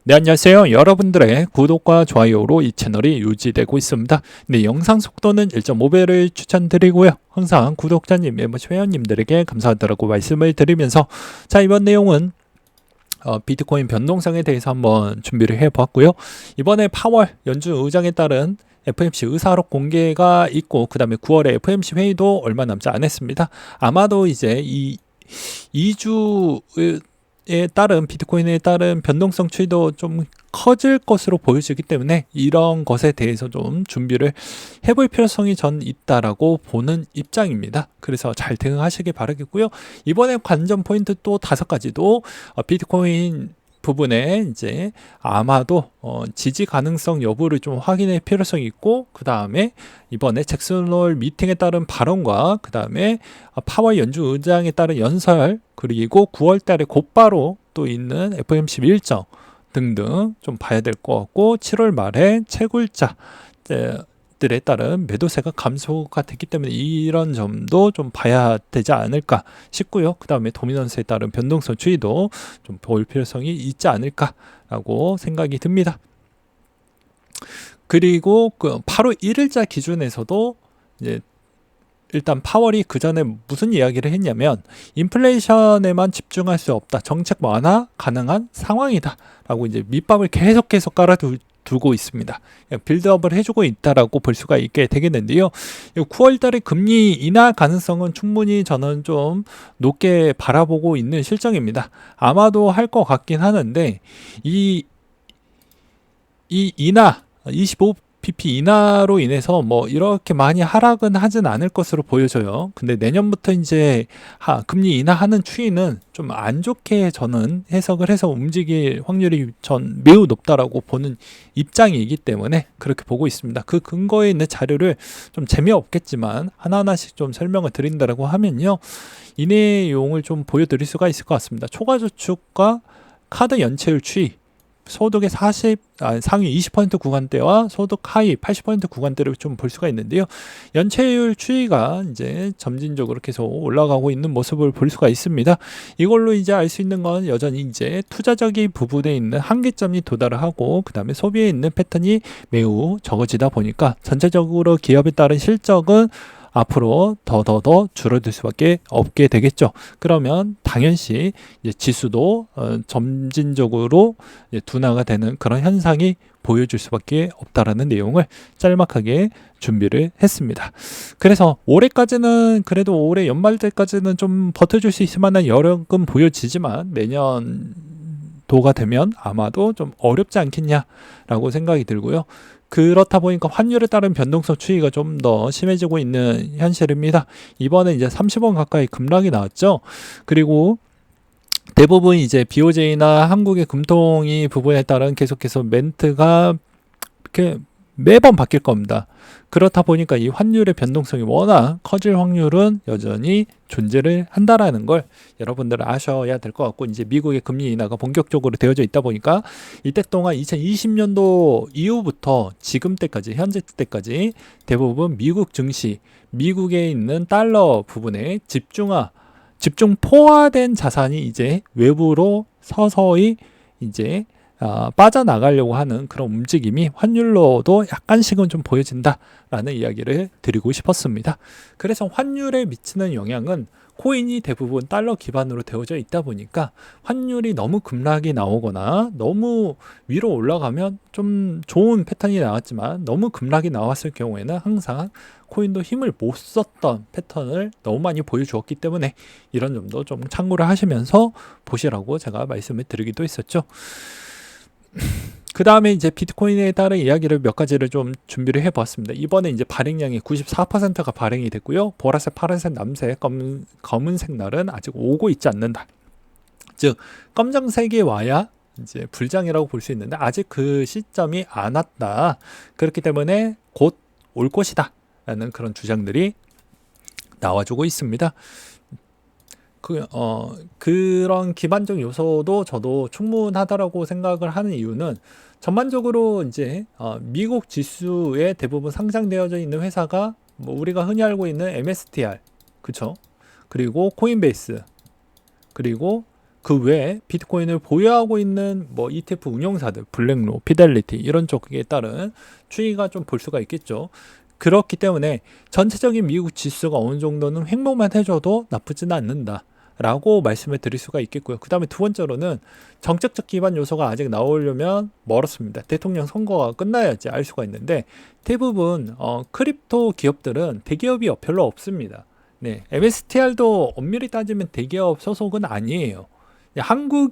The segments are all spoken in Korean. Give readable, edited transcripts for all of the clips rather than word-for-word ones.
네, 안녕하세요. 여러분들의 구독과 좋아요로 이 채널이 유지되고 있습니다. 네, 영상 속도는 1.5배를 추천드리고요. 항상 구독자님, 멤버십 회원님들에게 감사하다고 말씀을 드리면서 자, 이번 내용은 비트코인 변동성에 대해서 한번 준비를 해보았고요. 이번에 8월 연준 의장에 따른 FOMC 의사록 공개가 있고 그 다음에 9월에 FOMC 회의도 얼마 남지 않았습니다. 아마도 이제 이 2주에 따른 비트코인에 따른 변동성 추이도 좀 커질 것으로 보여지기 때문에 이런 것에 대해서 좀 준비를 해볼 필요성이 전 있다라고 보는 입장입니다. 그래서 잘 대응하시길 바라겠고요. 이번에 관전 포인트 또 5가지도 비트코인 부분에 이제 아마도 지지 가능성 여부를 좀 확인할 필요성이 있고, 그 다음에 이번에 잭슨 홀 미팅에 따른 발언과 그 다음에 파월 연준 의장에 따른 연설, 그리고 9월 달에 곧바로 또 있는 FOMC 일정 등등 좀 봐야 될 것 같고, 7월 말에 채굴자 들에 따른 매도세가 감소가 됐기 때문에 이런 점도 좀 봐야 되지 않을까 싶고요. 그 다음에 도미넌스에 따른 변동성 추이도 좀 볼 필요성이 있지 않을까라고 생각이 듭니다. 그리고 그 8월 1일자 기준에서도 이제 일단 파월이 그 전에 무슨 이야기를 했냐면 인플레이션에만 집중할 수 없다, 정책 완화 가능한 상황이다 라고 이제 밑밥을 계속해서 깔아두고 있습니다. 빌드업을 해주고 있다라고 볼 수가 있게 되겠는데요. 9월 달에 금리 인하 가능성은 충분히 저는 좀 높게 바라보고 있는 실정입니다. 아마도 할 것 같긴 하는데 이 인하 25pp 인하로 인해서 뭐 이렇게 많이 하락은 하진 않을 것으로 보여져요. 근데 내년부터 이제 금리 인하하는 추이는 좀 안 좋게 저는 해석을 해서 움직일 확률이 전 매우 높다라고 보는 입장이기 때문에 그렇게 보고 있습니다. 그 근거에 있는 자료를 좀 재미없겠지만 하나하나씩 좀 설명을 드린다라고 하면요, 이 내용을 좀 보여드릴 수가 있을 것 같습니다. 초과저축과 카드 연체율 추이, 소득의 상위 20% 구간대와 소득 하위 80% 구간대를 좀 볼 수가 있는데요. 연체율 추이가 이제 점진적으로 계속 올라가고 있는 모습을 볼 수가 있습니다. 이걸로 이제 알 수 있는 건 여전히 이제 투자적인 부분에 있는 한계점이 도달을 하고, 그 다음에 소비에 있는 패턴이 매우 적어지다 보니까 전체적으로 기업에 따른 실적은 앞으로 더 줄어들 수밖에 없게 되겠죠. 그러면 당연시 이제 지수도 점진적으로 이제 둔화가 되는 그런 현상이 보여줄 수밖에 없다라는 내용을 짤막하게 준비를 했습니다. 그래서 올해까지는, 그래도 올해 연말 때까지는 좀 버텨줄 수 있을 만한 여력은 보여지지만 내년 도가 되면 아마도 좀 어렵지 않겠냐라고 생각이 들고요. 그렇다 보니까 환율에 따른 변동성 추이가 좀 더 심해지고 있는 현실입니다. 이번에 이제 30원 가까이 급락이 나왔죠. 그리고 대부분 이제 BOJ나 한국의 금통위 부분에 따른 계속해서 멘트가 이렇게 매번 바뀔 겁니다. 그렇다 보니까 이 환율의 변동성이 워낙 커질 확률은 여전히 존재를 한다라는 걸 여러분들은 아셔야 될 것 같고, 이제 미국의 금리 인하가 본격적으로 되어져 있다 보니까 이때 동안 2020년도 이후부터 지금 때까지, 현재 때까지 대부분 미국 증시, 미국에 있는 달러 부분에 집중포화된 자산이 이제 외부로 서서히 이제 빠져나가려고 하는 그런 움직임이 환율로도 약간씩은 좀 보여진다라는 이야기를 드리고 싶었습니다. 그래서 환율에 미치는 영향은 코인이 대부분 달러 기반으로 되어져 있다 보니까 환율이 너무 급락이 나오거나 너무 위로 올라가면 좀 좋은 패턴이 나왔지만 너무 급락이 나왔을 경우에는 항상 코인도 힘을 못 썼던 패턴을 너무 많이 보여주었기 때문에 이런 점도 좀 참고를 하시면서 보시라고 제가 말씀을 드리기도 했었죠. 그 다음에 이제 비트코인에 따른 이야기를 몇 가지를 좀 준비를 해보았습니다. 이번에 이제 발행량이 94%가 발행이 됐고요. 보라색, 파란색, 남색, 검은색 날은 아직 오고 있지 않는다. 즉 검정색이 와야 이제 불장이라고 볼 수 있는데 아직 그 시점이 안 왔다. 그렇기 때문에 곧 올 것이다 라는 그런 주장들이 나와주고 있습니다. 그런 기반적 요소도 저도 충분하다라고 생각을 하는 이유는 전반적으로 이제 미국 지수에 대부분 상장되어져 있는 회사가 뭐 우리가 흔히 알고 있는 MSTR, 그쵸? 그리고 코인베이스, 그리고 그 외에 비트코인을 보유하고 있는 뭐 ETF 운용사들, 블랙로, 피델리티 이런 쪽에 따른 추이가 좀 볼 수가 있겠죠. 그렇기 때문에 전체적인 미국 지수가 어느 정도는 횡보만 해줘도 나쁘지는 않는다 라고 말씀을 드릴 수가 있겠고요. 그 다음에 두 번째로는 정책적 기반 요소가 아직 나오려면 멀었습니다. 대통령 선거가 끝나야지 알 수가 있는데, 대부분 크립토 기업들은 대기업이 별로 없습니다. 네, MSTR도 엄밀히 따지면 대기업 소속은 아니에요. 한국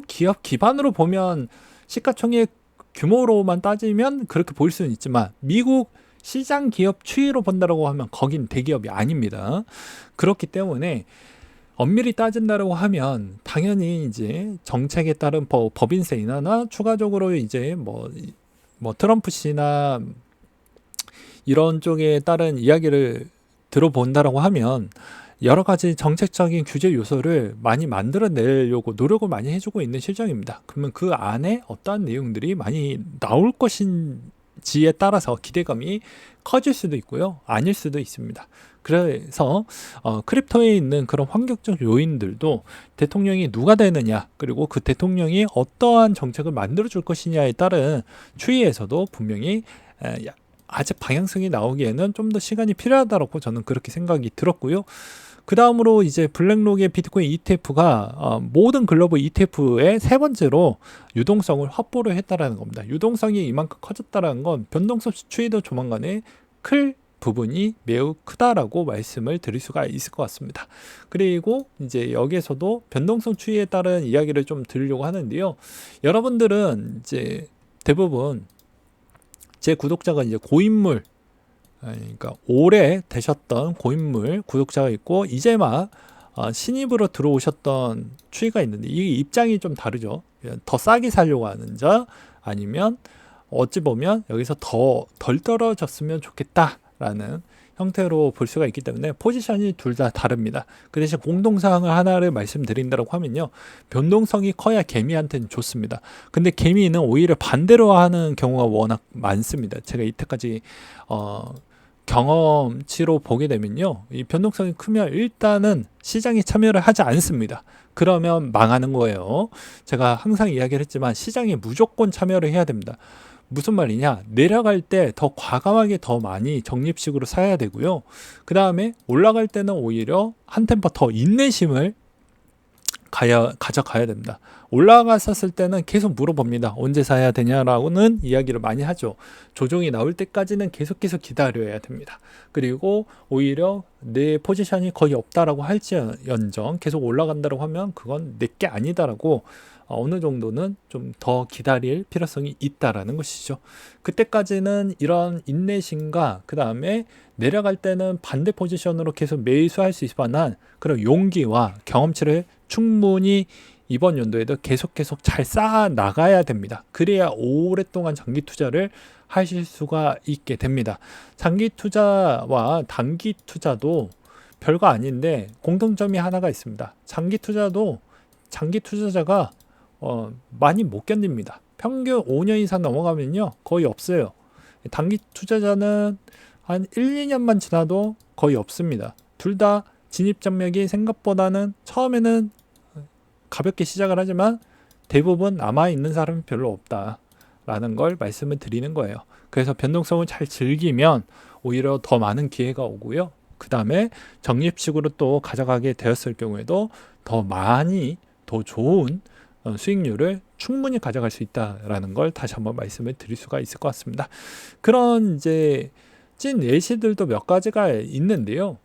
기업 기반으로 보면 시가총액 규모로만 따지면 그렇게 보일 수는 있지만, 미국 시장 기업 추이로 본다라고 하면 거긴 대기업이 아닙니다. 그렇기 때문에 엄밀히 따진다라고 하면 당연히 이제 정책에 따른 법인세 인하나 추가적으로 이제 뭐 트럼프 씨나 이런 쪽에 따른 이야기를 들어본다라고 하면 여러 가지 정책적인 규제 요소를 많이 만들어내려고 노력을 많이 해주고 있는 실정입니다. 그러면 그 안에 어떠한 내용들이 많이 나올 것인지에 따라서 기대감이 커질 수도 있고요, 아닐 수도 있습니다. 그래서 크립토에 있는 그런 환경적 요인들도 대통령이 누가 되느냐, 그리고 그 대통령이 어떠한 정책을 만들어 줄 것이냐에 따른 추이에서도 분명히 아직 방향성이 나오기에는 좀 더 시간이 필요하다고 저는 그렇게 생각이 들었고요. 그 다음으로 이제 블랙록의 비트코인 ETF가 모든 글로벌 ETF의 세 번째로 유동성을 확보를 했다라는 겁니다. 유동성이 이만큼 커졌다라는 건 변동성 추이도 조만간에 클 부분이 매우 크다라고 말씀을 드릴 수가 있을 것 같습니다. 그리고 이제 여기에서도 변동성 추이에 따른 이야기를 좀 드리려고 하는데요. 여러분들은 이제 대부분 제 구독자가 이제 고인물, 그러니까 오래 되셨던 고인물 구독자가 있고, 이제 막 신입으로 들어오셨던 추이가 있는데, 이 입장이 좀 다르죠. 더 싸게 살려고 하는 자, 아니면 어찌 보면 여기서 덜 떨어졌으면 좋겠다라는 형태로 볼 수가 있기 때문에 포지션이 둘 다 다릅니다. 그 대신 공동사항을 하나를 말씀드린다고 하면요, 변동성이 커야 개미한테는 좋습니다. 근데 개미는 오히려 반대로 하는 경우가 워낙 많습니다. 제가 이때까지 경험치로 보게 되면요, 이 변동성이 크면 일단은 시장에 참여를 하지 않습니다. 그러면 망하는 거예요. 제가 항상 이야기를 했지만 시장에 무조건 참여를 해야 됩니다. 무슨 말이냐, 내려갈 때 더 과감하게 더 많이 적립식으로 사야 되고요. 그 다음에 올라갈 때는 오히려 한 템포 더 인내심을 가져가야 됩니다. 올라갔었을 때는 계속 물어봅니다. 언제 사야 되냐라고는 이야기를 많이 하죠. 조정이 나올 때까지는 계속해서 기다려야 됩니다. 그리고 오히려 내 포지션이 거의 없다라고 할지언정 계속 올라간다고 하면 그건 내게 아니다라고 어느 정도는 좀 더 기다릴 필요성이 있다라는 것이죠. 그때까지는 이런 인내심과 그 다음에 내려갈 때는 반대 포지션으로 계속 매수할 수 있을 만한 그런 용기와 경험치를 충분히 이번 연도에도 계속 잘 쌓아 나가야 됩니다. 그래야 오랫동안 장기 투자를 하실 수가 있게 됩니다. 장기 투자와 단기 투자도 별거 아닌데 공통점이 하나가 있습니다. 장기 투자자가 많이 못 견딥니다. 평균 5년 이상 넘어가면요 거의 없어요. 단기 투자자는 한 1, 2년만 지나도 거의 없습니다. 둘 다 진입장벽이 생각보다는 처음에는 가볍게 시작을 하지만 대부분 남아있는 사람이 별로 없다라는 걸 말씀을 드리는 거예요. 그래서 변동성을 잘 즐기면 오히려 더 많은 기회가 오고요. 그 다음에 적립식으로 또 가져가게 되었을 경우에도 더 많이 더 좋은 수익률을 충분히 가져갈 수 있다라는 걸 다시 한번 말씀을 드릴 수가 있을 것 같습니다. 그런 이제 찐 예시들도 몇 가지가 있는데요.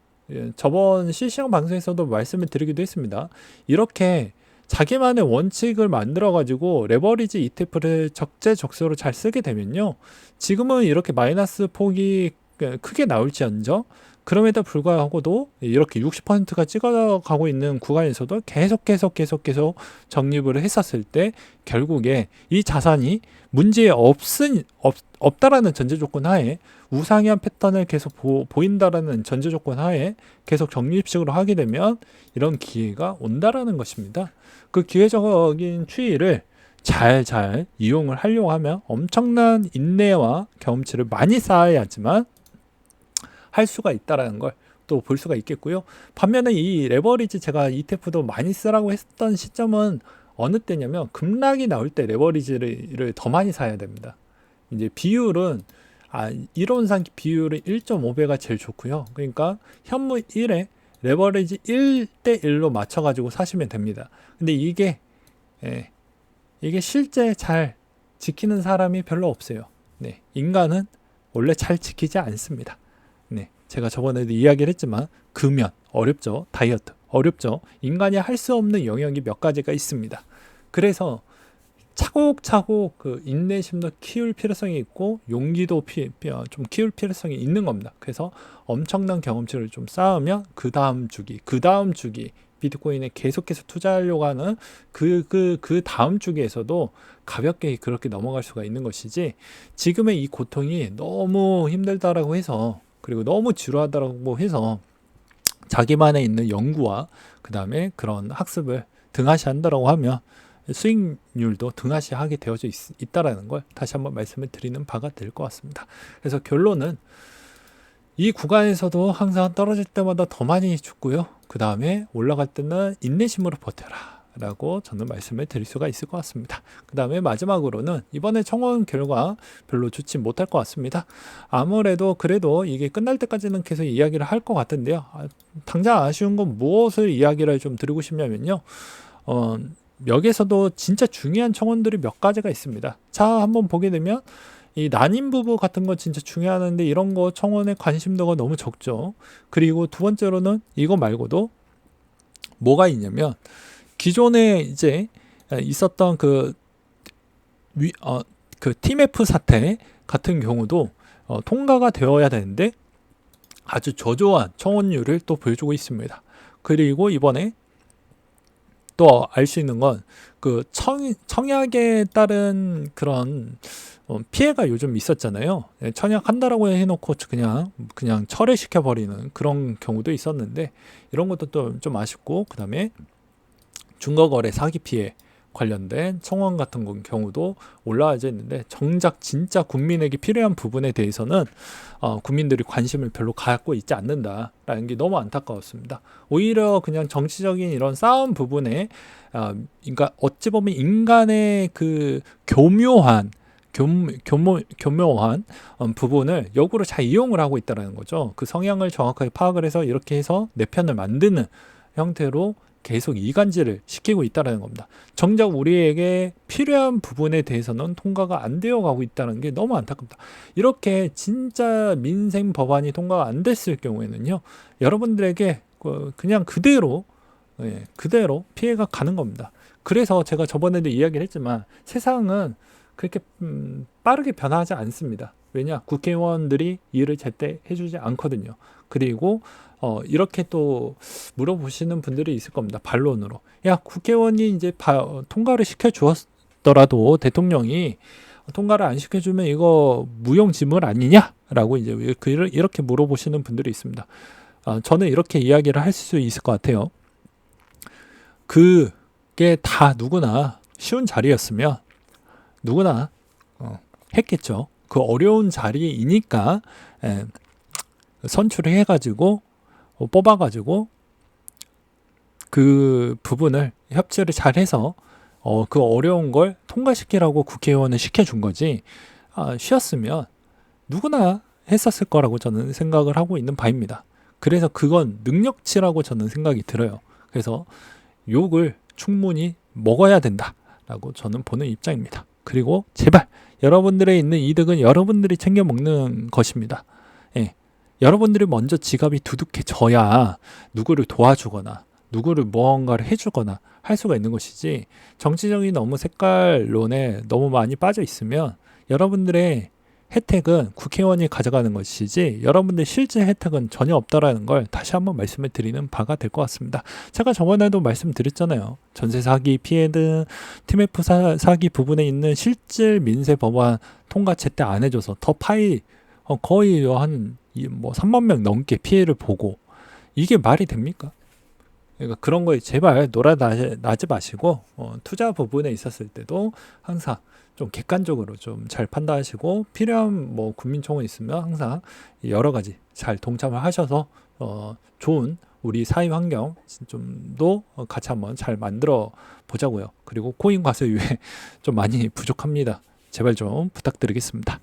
저번 실시간 방송에서도 말씀을 드리기도 했습니다. 이렇게 자기만의 원칙을 만들어 가지고 레버리지 ETF를 적재적소로 잘 쓰게 되면요, 지금은 이렇게 마이너스 폭이 크게 나올지언정 그럼에도 불구하고도 이렇게 60%가 찍어가고 있는 구간에서도 계속 적립을 했었을 때 결국에 이 자산이 문제 없다라는 전제 조건 하에 우상향 패턴을 계속 보인다라는 전제 조건 하에 계속 적립식으로 하게 되면 이런 기회가 온다라는 것입니다. 그 기회적인 추이를 잘 이용을 하려고 하면 엄청난 인내와 경험치를 많이 쌓아야지만 할 수가 있다라는 걸 또 볼 수가 있겠고요. 반면에 이 레버리지 제가 ETF도 많이 쓰라고 했던 시점은 어느 때냐면 급락이 나올 때 레버리지를 더 많이 사야 됩니다. 이제 비율은 이론상 비율은 1.5배가 제일 좋고요. 그러니까 현무 1에 레버리지 1대 1로 맞춰 가지고 사시면 됩니다. 근데 이게 실제 잘 지키는 사람이 별로 없어요. 네, 인간은 원래 잘 지키지 않습니다. 네, 제가 저번에도 이야기를 했지만 금연 어렵죠. 다이어트 어렵죠. 인간이 할 수 없는 영역이 몇 가지가 있습니다. 그래서 차곡차곡 그 인내심도 키울 필요성이 있고 용기도 좀 키울 필요성이 있는 겁니다. 그래서 엄청난 경험치를 좀 쌓으면 그 다음 주기 비트코인에 계속해서 투자하려고 하는 그 다음 주기에서도 가볍게 그렇게 넘어갈 수가 있는 것이지, 지금의 이 고통이 너무 힘들다라고 해서, 그리고 너무 지루하다라고 해서 자기만의 있는 연구와 그 다음에 그런 학습을 등하시한다라고 하면 수익률도 등하시하게 되어져 있다라는 걸 다시 한번 말씀을 드리는 바가 될 것 같습니다. 그래서 결론은 이 구간에서도 항상 떨어질 때마다 더 많이 죽고요. 그 다음에 올라갈 때는 인내심으로 버텨라 라고 저는 말씀을 드릴 수가 있을 것 같습니다. 그 다음에 마지막으로는 이번에 청원 결과 별로 좋지 못할 것 같습니다. 아무래도 그래도 이게 끝날 때까지는 계속 이야기를 할 것 같은데요. 당장 아쉬운 건 무엇을 이야기를 좀 드리고 싶냐면요. 여기에서도 진짜 중요한 청원들이 몇 가지가 있습니다. 자, 한번 보게 되면 이 난임 부부 같은 거 진짜 중요하는데 이런 거 청원에 관심도가 너무 적죠. 그리고 두 번째로는 이거 말고도 뭐가 있냐면, 기존에 이제 있었던 그 TMF 사태 같은 경우도 통과가 되어야 되는데 아주 저조한 청원율을 또 보여주고 있습니다. 그리고 이번에 또 알 수 있는 건 그 청약에 따른 그런 피해가 요즘 있었잖아요. 청약한다라고 해놓고 그냥 철회시켜 버리는 그런 경우도 있었는데, 이런 것도 또 좀 아쉽고, 그 다음에 중거거래 사기 피해 관련된 청원 같은 경우도 올라와져 있는데, 정작 진짜 국민에게 필요한 부분에 대해서는 국민들이 관심을 별로 갖고 있지 않는다라는 게 너무 안타까웠습니다. 오히려 그냥 정치적인 이런 싸움 부분에 그러니까 어찌 보면 인간의 그 교묘한 부분을 역으로 잘 이용을 하고 있다는 거죠. 그 성향을 정확하게 파악을 해서 이렇게 해서 내 편을 만드는 형태로 계속 이간질을 시키고 있다는 겁니다. 정작 우리에게 필요한 부분에 대해서는 통과가 안 되어 가고 있다는 게 너무 안타깝다. 이렇게 진짜 민생 법안이 통과가 안 됐을 경우에는요, 여러분들에게 그냥 그대로 피해가 가는 겁니다. 그래서 제가 저번에도 이야기를 했지만 세상은 그렇게 빠르게 변화하지 않습니다. 왜냐? 국회의원들이 일을 제때 해주지 않거든요. 그리고 이렇게 또 물어보시는 분들이 있을 겁니다. 반론으로. 야, 국회의원이 이제 통과를 시켜주었더라도 대통령이 통과를 안 시켜주면 이거 무용지물 아니냐라고 이제 이렇게 물어보시는 분들이 있습니다. 저는 이렇게 이야기를 할 수 있을 것 같아요. 그게 다 누구나 쉬운 자리였으면 누구나 했겠죠. 그 어려운 자리이니까 선출을 해가지고 뽑아가지고 그 부분을 협치를 잘해서 그 어려운 걸 통과시키라고 국회의원을 시켜준 거지, 쉬었으면 누구나 했었을 거라고 저는 생각을 하고 있는 바입니다. 그래서 그건 능력치라고 저는 생각이 들어요. 그래서 욕을 충분히 먹어야 된다라고 저는 보는 입장입니다. 그리고 제발 여러분들의 있는 이득은 여러분들이 챙겨 먹는 것입니다. 여러분들이 먼저 지갑이 두둑해져야 누구를 도와주거나 누구를 무언가를 해주거나 할 수가 있는 것이지, 정치적인 너무 색깔론에 너무 많이 빠져 있으면 여러분들의 혜택은 국회의원이 가져가는 것이지 여러분들 실제 혜택은 전혀 없다라는 걸 다시 한번 말씀을 드리는 바가 될 것 같습니다. 제가 저번에도 말씀드렸잖아요. 전세 사기 피해든 TMF 사기 부분에 있는 실질 민세 법안 통과 제때 안 해줘서 더 파이 거의 한 3만 명 넘게 피해를 보고, 이게 말이 됩니까? 그러니까 그런 거에 제발 놀아나지 마시고 투자 부분에 있었을 때도 항상 좀 객관적으로 좀 잘 판단하시고, 필요한 국민청원 있으면 항상 여러 가지 잘 동참을 하셔서 좋은 우리 사회 환경 좀도 같이 한번 잘 만들어 보자고요. 그리고 코인 과세유예 좀 많이 부족합니다. 제발 좀 부탁드리겠습니다.